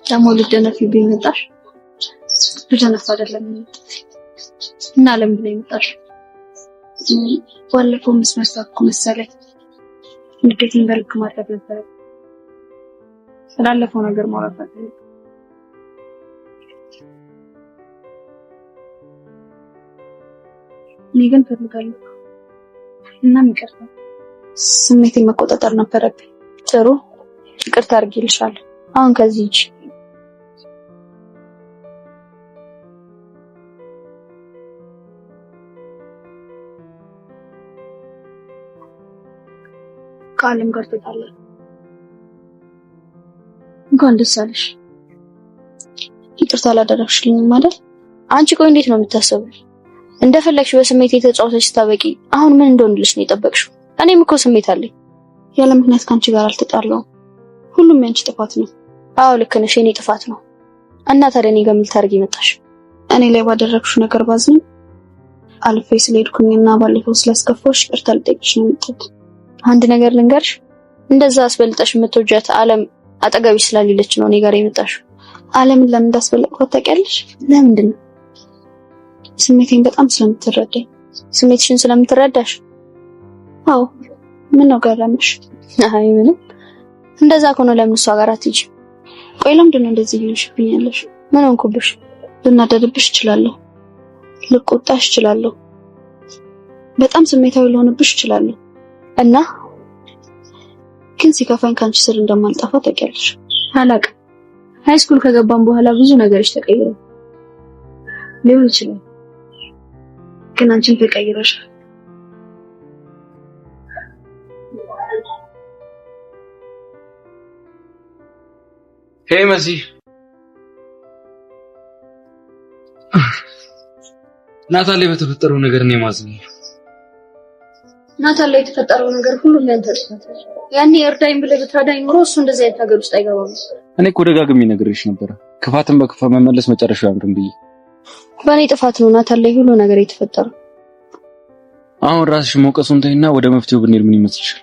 ደግሞ ልደነፊብኝ መጣሽ? ልደነፍ አይደለም እና ለምን ነው የመጣሽ? ባለፈው መስመር ሳትኩ መሰለኝ። ንዴቴን በልክ ማድረግ ነበር። ስላለፈው ነገር ማውራት ፈልጌ እኔ ግን ፈልጋለሁ እና ይቅርታ ስሜቴን መቆጣጠር ነበረብኝ። ጥሩ ይቅርታ አድርጌልሻለሁ። አሁን ከዚህ እጅ ከአለም ጋር ተጣላን። እንኳን ደስ አለሽ። ይቅርታ አላደረግሽልኝም አይደል? አንቺ ቆይ እንዴት ነው የምታስበው? እንደፈለግሽ በስሜት የተጫወተሽ ታበቂ አሁን ምን እንደሆነልሽ ነው የጠበቅሽው? እኔም እኮ ስሜት አለኝ። ያለ ምክንያት ካንቺ ጋር አልተጣላሁም። ሁሉም ያንቺ ጥፋት ነው። አዎ ልክ ነሽ፣ የኔ ጥፋት ነው። እና ታዲያ እኔ ጋር ምን ልታርጊ መጣሽ? እኔ ላይ ባደረግሽው ነገር ባዝንም አልፌ ስለሄድኩኝና ባለፈው ስላስከፋሽ ይቅርታ ልጠይቅሽ ነው የመጣሁት። አንድ ነገር ልንገርሽ፣ እንደዛ አስበልጠሽ የምትወጃት አለም አጠገብሽ ስላልሌለች ነው እኔ ጋር የመጣሽው። አለምን ለምን እንዳስበለጥኳት ታውቂያለሽ? ለምንድን ነው? ስሜቴን በጣም ስለምትረዳኝ። ስሜትሽን ስለምትረዳሽ? አዎ። ምን ነው ገረመሽ? አይ ምንም። እንደዛ ከሆነ ለምን እሷ ጋር አትሄጂ? ቆይ ለምንድን ነው እንደዚህ ይሆንሽብኛለሽ? ምን ሆንኩብሽ? ልናደድብሽ እችላለሁ፣ ልቆጣሽ እችላለሁ፣ በጣም ስሜታዊ ልሆንብሽ እችላለሁ እና ግን ሲከፋኝ ካንቺ ስር እንደማልጠፋ ታውቂያለሽ። አላውቅም። ሃይስኩል ከገባን በኋላ ብዙ ነገሮች ተቀይረዋል ሊሆን ይችላል፣ ግን አንቺን ተቀይረሻል። ሄይ መሲ፣ ናታን ላይ በተፈጠረው ነገር እኔ ማዝነው። ናታን ላይ የተፈጠረው ነገር ሁሉም ያንተ ጥፋት ነው። ያኔ እርዳኝ ብለህ ብትረዳኝ ኖሮ እሱ እንደዚህ አይነት ነገር ውስጥ አይገባም። እኔ እኮ ደጋግሜ ነግሬሽ ነበር፣ ክፋትን በክፋት መመለስ መጨረሻው ያምርም ብዬ። በእኔ ጥፋት ነው ናታን ላይ ሁሉ ነገር የተፈጠረው። አሁን ራስሽ መውቀሱን ተይና ወደ መፍትሄው ብንሄድ ምን ይመስልሻል?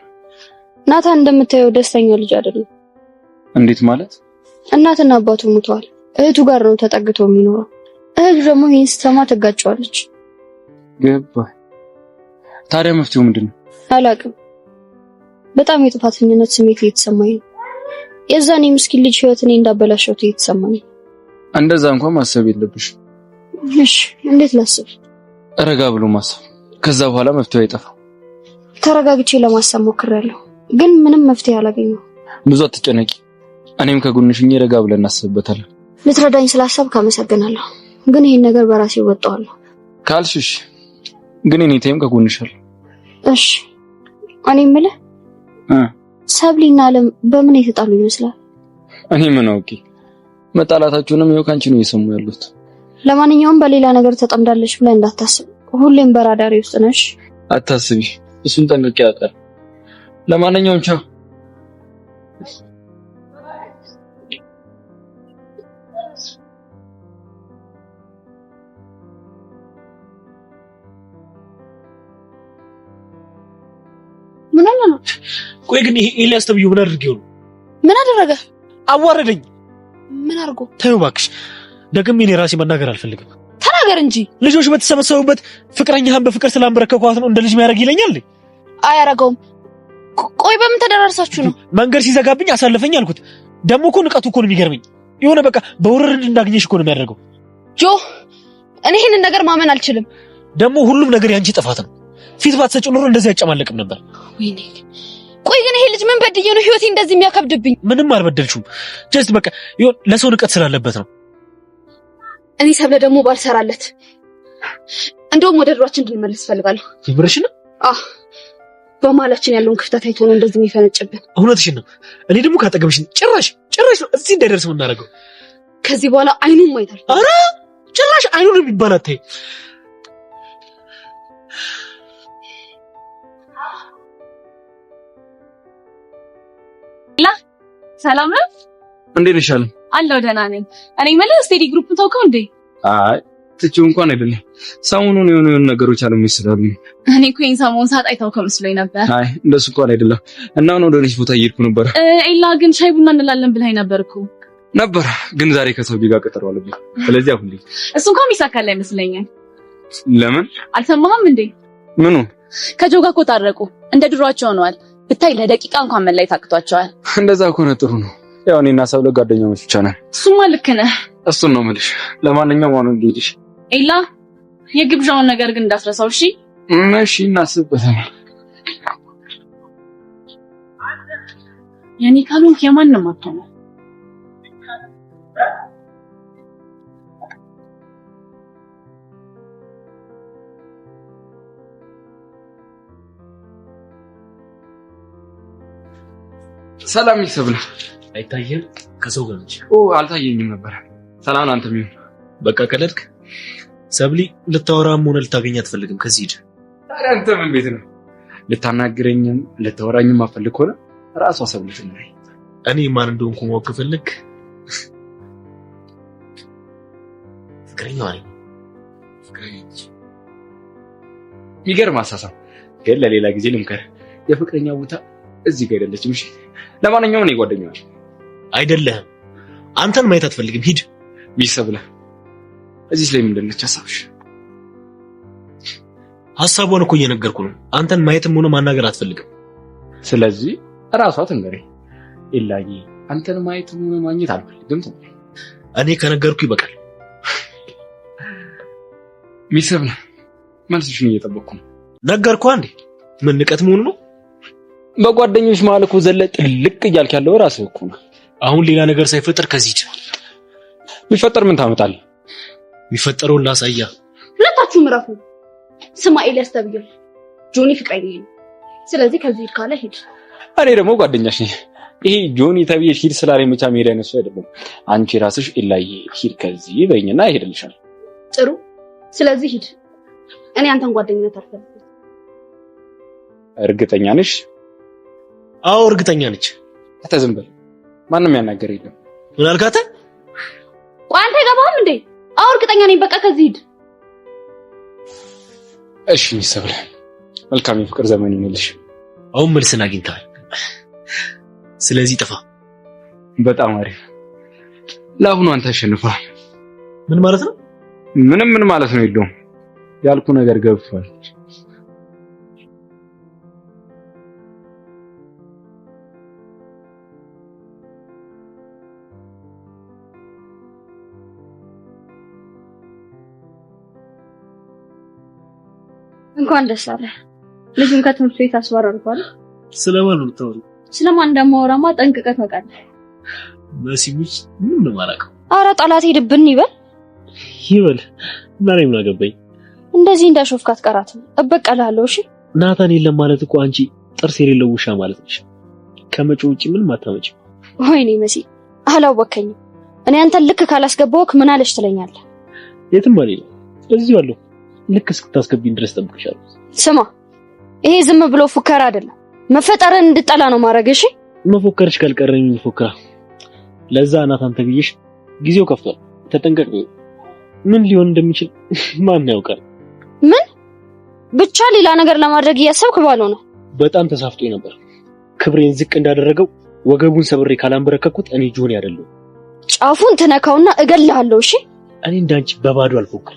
ናታን እንደምታየው ደስተኛ ልጅ አይደለም። እንዴት ማለት? እናትና አባቱ ሞተዋል። እህቱ ጋር ነው ተጠግቶ የሚኖረው። እህቱ ደግሞ ይህን ስትሰማ ትጋጨዋለች። ገባኝ። ታዲያ መፍትሄው ምንድነው? አላውቅም። በጣም የጥፋተኝነት ስሜት እየተሰማኝ ነው። የዛኔ ምስኪን ልጅ ህይወት እኔ እንዳበላሸሁት እየተሰማኝ ነው። እንደዛ እንኳን ማሰብ የለብሽ። እሺ እንዴት ላስብ? ረጋ ብሎ ማሰብ፣ ከዛ በኋላ መፍትሄው አይጠፋም። ተረጋግቼ ለማሰብ ሞክሬያለሁ፣ ግን ምንም መፍትሄ አላገኘሁም። ብዙ አትጨነቂ፣ እኔም ከጎንሽ ነኝ። ረጋ ብለን እናስብበታለን። ልትረዳኝ ስላሰብክ አመሰግናለሁ፣ ግን ይሄን ነገር በራሴ እወጣዋለሁ ካልሽሽ ግን እኔ ተይም ከጎንሻል። እሺ እኔ የምልህ ሰብሊና አለም በምን የተጣሉ ይመስላል? እኔ ምን አውቄ፣ መጣላታችሁንም ይኸው ካንቺ ነው እየሰሙ ያሉት። ለማንኛውም በሌላ ነገር ተጠምዳለች ብለህ እንዳታስብ፣ ሁሌም በራዳሪ ውስጥ ነሽ። አታስቢ፣ እሱን ጠንቅቄ አውቃለሁ። ለማንኛውም ቻው። ምን አለ ነው? ቆይ ግን ይሄ ኤልያስ ተብዬው ምን አድርጌው ነው? ምን አደረገ? አዋረደኝ። ምን አድርጎ? ተይው እባክሽ፣ ደግሜ እኔ ራሴ መናገር አልፈልግም። ተናገር እንጂ። ልጆች በተሰበሰቡበት ፍቅረኛህን በፍቅር ስላንበረከኳት ነው እንደ ልጅ የሚያደርግ ይለኛል? አያረገውም። ቆይ በምን ተደራርሳችሁ ነው? መንገድ ሲዘጋብኝ አሳልፈኝ አልኩት። ደግሞ እኮ ንቀቱ እኮ ነው የሚገርመኝ። የሆነ በቃ በውርርድ እንዳገኘሽ እኮ ነው የሚያደርገው። ጆ እኔ ይሄንን ነገር ማመን አልችልም። ደግሞ ሁሉም ነገር ያንቺ ጥፋት ነው። ፊት ባትሰጪው ኖሮ እንደዚህ አይጨማለቅም ነበር። ወይኔ ቆይ ግን ይሄ ልጅ ምን በድዬ ነው ህይወቴ እንደዚህ የሚያከብድብኝ? ምንም አልበደልሽውም። ጀስት በቃ ለሰው ንቀት ስላለበት ነው። እኔ ሰብለ ደግሞ ባልሰራለት እንደውም ወደ ድሯችን እንድንመለስ ፈልጋለሁ። ይብርሽና በመሀላችን ያለውን ክፍተት አይቶ ነው እንደዚህ የሚፈነጭብን። እውነትሽን ነው። እኔ ደግሞ ካጠገብሽ ጭራሽ ነው እዚህ እንዳይደርስ የምናደርገው። ከዚህ በኋላ አይኑን ማይታል። አረ ጭራሽ አይኑን የሚባል አታይ። ሰላም ነው? እንዴት ነሽ? አለሁ ደህና ነኝ። እኔ ማለት ስቴዲ ግሩፕ ተውከው እንዴ? አይ ትቼው እንኳን አይደለም ሰሞኑን የሆነ ነገሮች አሉ የሚስላሉ። እኔ እኮ ይሄን ሰሞኑን ሳጣይታው ከመስሎኝ ነበር። አይ እንደሱ እንኳን አይደለም። እና ነው ወደ ቦታ እየሄድኩ ነበር። ኤላ ግን ሻይ ቡና እንላለን ብለኸኝ ነበር እኮ። ነበር ግን ዛሬ ከሰው ጋር ቀጠሮ አለብኝ። ስለዚህ አሁን እሱ እንኳን ይሳካል አይመስለኝም። ለምን አልሰማህም እንዴ? ምኑ? ከጆጋ እኮ ታረቁ፣ እንደ ድሯቸው ሆነዋል። ብታይ ለደቂቃ እንኳን መለየት አቅቷቸዋል። እንደዛ ከሆነ ጥሩ ነው። ያው እኔና ሰው ለጓደኛሞች ብቻ ነን። እሱማ ልክ ነህ። እሱን ነው የምልሽ። ለማንኛውም አሁን እንግዲህ ኤላ የግብዣውን ነገር ግን እንዳትረሳው እሺ? እሺ እናስብበታለን። የኔ ካልሆንክ የማንም አትሆንም። ሰላም ይሰብለ አይታየም ከሰው ጋር እንጂ አልታየኝም ነበር። ሰላም አንተ ምን በቃ ቀለድክ? ሰብሊ ልታወራም ሆነ ልታገኝ አትፈልግም። ከዚህ ሂድ። ታዲያ አንተ ምን ቤት ነው? ልታናግረኝም ልታወራኝም አፈልግ ሆነ ራሷ ሰብልት ነው። እኔ ማን እንደሆንኩ ማወቅ ፈልግ? ፍቅረኛዋ ነኝ። ይገርም አሳሳም። ግን ለሌላ ጊዜ ልምከር። የፍቅረኛ ቦታ እዚህ ጋር አይደለችም። እሺ ለማንኛውም እኔ ጓደኛዋ አይደለህም። አንተን ማየት አትፈልግም። ሂድ። ይሰብለ እዚህ ላይ ምንድን ነች ሐሳብሽ? ሐሳቧን እኮ እየነገርኩ ነው። አንተን ማየትም ሆነ ማናገር አትፈልግም። ስለዚህ እራሷ ትንገረኝ። ኢላዬ አንተን ማየትም ሆነ ማግኘት አልፈልግም ትበል። እኔ ከነገርኩ ይበቃል። ይሰብለ መልስሽን እየጠበቅኩ ነው። ነገርኩ አንዴ። ምን ንቀት መሆኑ ነው? በጓደኞች መሀል እኮ ዘለጥ ልቅ እያልክ ያለው ራስህ እኮ ነው። አሁን ሌላ ነገር ሳይፈጠር ከዚህ ሂድ። ቢፈጠር ምን ታመጣለህ? የሚፈጠረውን ላሳያ። ሁለታችሁ ምራፉ። ስማ ኤልያስ ተብዬ ጆኒ ፍቅረኛዬ ነው። ስለዚህ ከዚህ ሂድ ካለ ሂድ። እኔ ደግሞ ጓደኛሽ ነኝ። ይሄ ጆኒ ተብዬ ሂድ ስላለኝ ብቻ መሄድ አይነሱ አይደለም። አንቺ ራስሽ ኢላዬ ሂድ ከዚህ በይኝና ይሄድልሻል። ጥሩ። ስለዚህ ሂድ። እኔ አንተን ጓደኝነት አልፈልግም። እርግጠኛ ነሽ? አዎ እርግጠኛ ነች። ዝም በል። ማንም ያናገር የለም። ምን አልካተ? አንተ ገባህም እንዴ? አዎ እርግጠኛ ነኝ። በቃ ከዚህ ሂድ። እሺ ይሰብለ መልካም የፍቅር ዘመን ይሁንልሽ። አሁን መልስን አግኝተሃል። ስለዚህ ጥፋ። በጣም አሪፍ። ለአሁኑ አንተ አሸንፈሃል። ምን ማለት ነው? ምን ማለት ነው? የለውም ያልኩ ነገር ገብቷል። እንኳን ደስ አለ። ልጁን ከትምህርት ቤት አስባረርኳል። ስለማን ነው የምታወሪው? ስለማን እንደማወራማ ጠንቅቀህ ታውቃለህ። መሲሙች ምን ለማራቀው? ኧረ ጠላት ሄድብን ይበል ይበል። ማን ምን አገባኝ? እንደዚህ እንዳሾፍካት ቀራትም እበቀላለሁ። እሺ ናታን የለም ማለት እኮ አንቺ ጥርስ የሌለው ውሻ ማለት ነሽ። ከመጪው ውጪ ምን ማታመጪ? ወይኔ መሲ አላወከኝም። እኔ አንተን ልክ ካላስገባውክ ምን አለሽ ትለኛለህ? የትም አልሄድም። እዚሁ አለሁ። ልክ እስክታስገቢኝ ድረስ ጠብቅሻለሁ። ስማ ይሄ ዝም ብሎ ፉከራ አይደለም። መፈጠርን እንድጠላ ነው ማድረግ። እሺ መፎከርሽ ካልቀረኝ ፎከራ። ለዛ ናታን ተብዬሽ ጊዜው ከፍቷል። ተጠንቀቅ። ምን ሊሆን እንደሚችል ማን ያውቃል? ምን ብቻ ሌላ ነገር ለማድረግ እያሰብክ ባልሆነ በጣም ተሳፍጦኝ ነበር። ክብሬን ዝቅ እንዳደረገው ወገቡን ሰብሬ ካላንበረከኩት እኔ ጆኒ አይደለሁ። ጫፉን ትነካውና እገልሃለሁ። እሺ እኔ እንዳንቺ በባዶ አልፎክር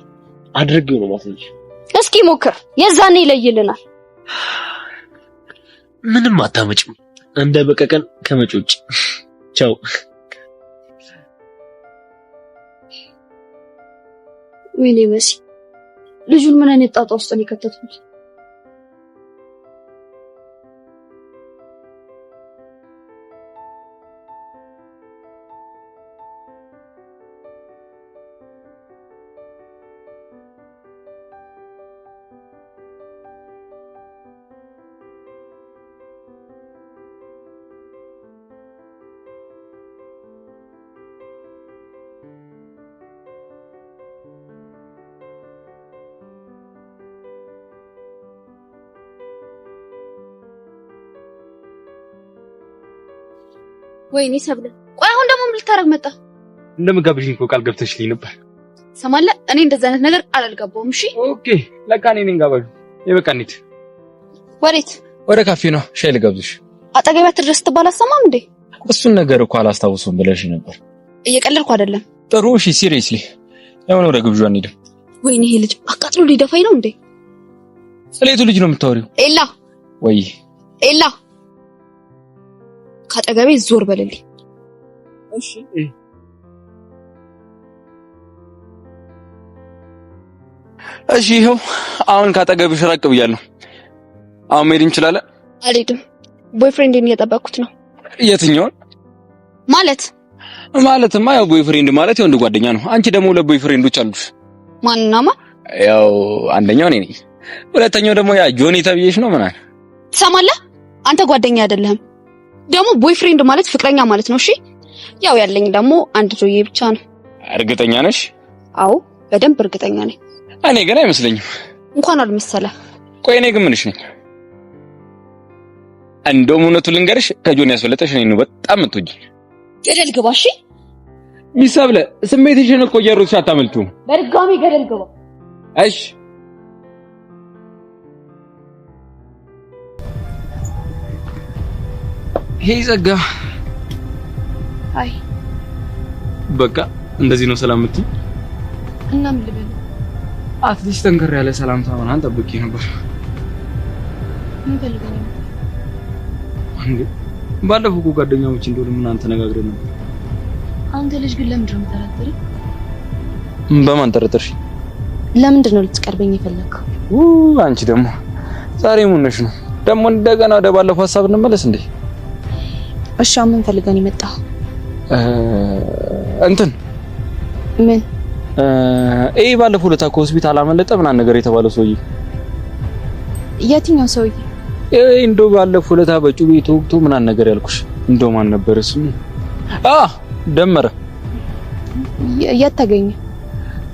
አድርጌው ነው ማለት። እስኪ ሞክር፣ የዛኔ ይለይልናል። ምንም አታመጭም እንደ በቀቀን ከመጮጭ። ቻው። ወይኔ መሲ ልጁን ምን አይነት ጣጣ ውስጥ ነው የከተቱት? ወይኔ ሰብለ፣ ቆይ አሁን ደግሞ ምን ልታረግ መጣ? እንደምጋብዥኝ እኮ ቃል ገብተሽልኝ ነበር። ሰማለ እኔ እንደዛ አይነት ነገር አላልገባውም። እሺ ኦኬ ለካ እኔ ነኝ ጋባዡ። ይበቃ እንሂድ። ወዴት? ወደ ካፌ ነው ሻይ ልጋብዝሽ። አጠገቤ አትድረስ ትባል አሰማም እንዴ? እሱን ነገር እኮ አላስታውሰውም ብለሽ ነበር። እየቀለድኩ አይደለም። ጥሩ እሺ ሲሪየስሊ ያው ወደ ግብዣ እንሂድ። ወይኔ ይሄ ልጅ አቃጥሎ ሊደፋኝ ነው እንዴ? ስለየቱ ልጅ ነው የምታወሪው? ኤላ ወይ ኤላ ካጠገቤ ዞር በልልኝ። እሺ እሺ ይኸው አሁን ካጠገብሽ ራቅ ብያለሁ። አሁን መሄድ እንችላለን? አልሄድም። ቦይፍሬንድን እየጠበቅኩት ነው። የትኛውን ማለትማ ያው ቦይፍሬንድ ማለት የወንድ ጓደኛ ነው። አንቺ ደግሞ ሁለት ቦይፍሬንዶች አሉሽ። ማንና ማን? ያው አንደኛው እኔ ነኝ፣ ሁለተኛው ደግሞ ያ ጆኒ ተብዬሽ ነው። ምን አለ ትሰማለህ? አንተ ጓደኛ አይደለህም። ደግሞ ቦይፍሬንድ ማለት ፍቅረኛ ማለት ነው። እሺ ያው ያለኝ ደግሞ አንድ ጆዬ ብቻ ነው። እርግጠኛ ነሽ? አዎ በደንብ እርግጠኛ ነኝ። እኔ ግን አይመስለኝም። እንኳን አልመሰለ። ቆይ እኔ ግን ምንሽ ነኝ? እንደውም እውነቱን ልንገርሽ ከጆኒ ያስበለጠሽ እኔ ነው በጣም የምትወጂኝ። ገደል ግባ። እሺ ሚሳብለ ስሜትሽን እኮ እየሮጥሽ አታመልጪውም። በድጋሚ ገደል ግባ። እሺ ሄይ ጸጋ። አይ በቃ እንደዚህ ነው ሰላም የምትይ? እና ምን ልበል? አትሊስት ጠንከር ያለ ሰላምታ ምናምን ጠብቄ ነበር። ምን ፈልገህ ነው? እንዴ ባለፈው እኮ ጓደኛሞች እንደሆነ ምን አንተ ተነጋግረን ነበር። አንተ ልጅ ግን ለምንድን ነው የምጠረጥረኝ? በማን ጠረጠርሽ? ለምንድን ነው ልትቀርበኝ የፈለግከው? አንቺ ደግሞ ዛሬ ምን ነሽ ነው ደግሞ እንደገና ወደ ባለፈው ሐሳብ እንመለስ እንዴ? እሺ ምን ፈልገህ ነው የመጣው? እንትን ምን ባለፈው ለታ ሆስፒታል አመለጠ ምናምን ነገር የተባለው ሰውዬ። የትኛው ሰውዬ? እንደው ባለፈው ለታ በጩቤ ተወግቶ ምናምን ነገር ያልኩሽ እንደው ማን ነበር እሱ? ደመረ። የት ተገኘ?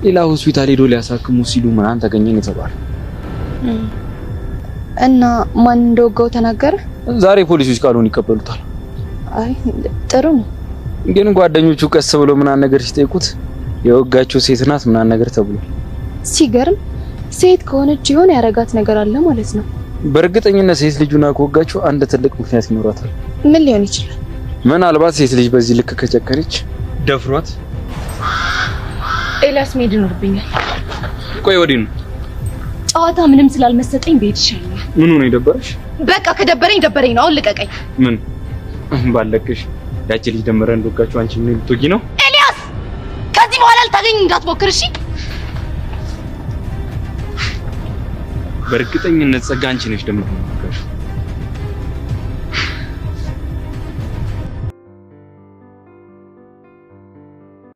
ሌላ ሆስፒታል ሄዶ ሊያሳክሙ ሲሉ ምናምን ተገኘን የተባለ። እና ማን እንደወጋው ተናገረ? ዛሬ ፖሊሶች ቃሉን ይቀበሉታል። አይ ጥሩ ነው። ግን ጓደኞቹ ቀስ ብሎ ምናምን ነገር ሲጠይቁት የወጋቸው ሴት ናት ምናምን ነገር ተብሎ። ሲገርም ሴት ከሆነች ይሆን ያረጋት ነገር አለ ማለት ነው። በእርግጠኝነት ሴት ልጁና ከወጋቸው አንድ ትልቅ ምክንያት ይኖራታል። ምን ሊሆን ይችላል? ምናልባት ሴት ልጅ በዚህ ልክ ከጨከነች ደፍሯት። ኤላስ መሄድ ይኖርብኛል። ቆይ ወዲህ ነው ጨዋታ ምንም ስላልመሰጠኝ ቤት ይሻላል። ምን ሆነ የደበረሽ? በቃ ከደበረኝ ደበረኝ ነው። አሁን ልቀቀኝ። ምን ባለቅሽ ያቺ ልጅ ደመረ እንደወጋችሁ አንቺ ምን ልትወጊ ነው? ኤልያስ ከዚህ በኋላ ልታገኝ እንዳትሞክር እሺ? በእርግጠኝነት ጸጋ አንቺ ነሽ ደመረ እንደወጋችሁ።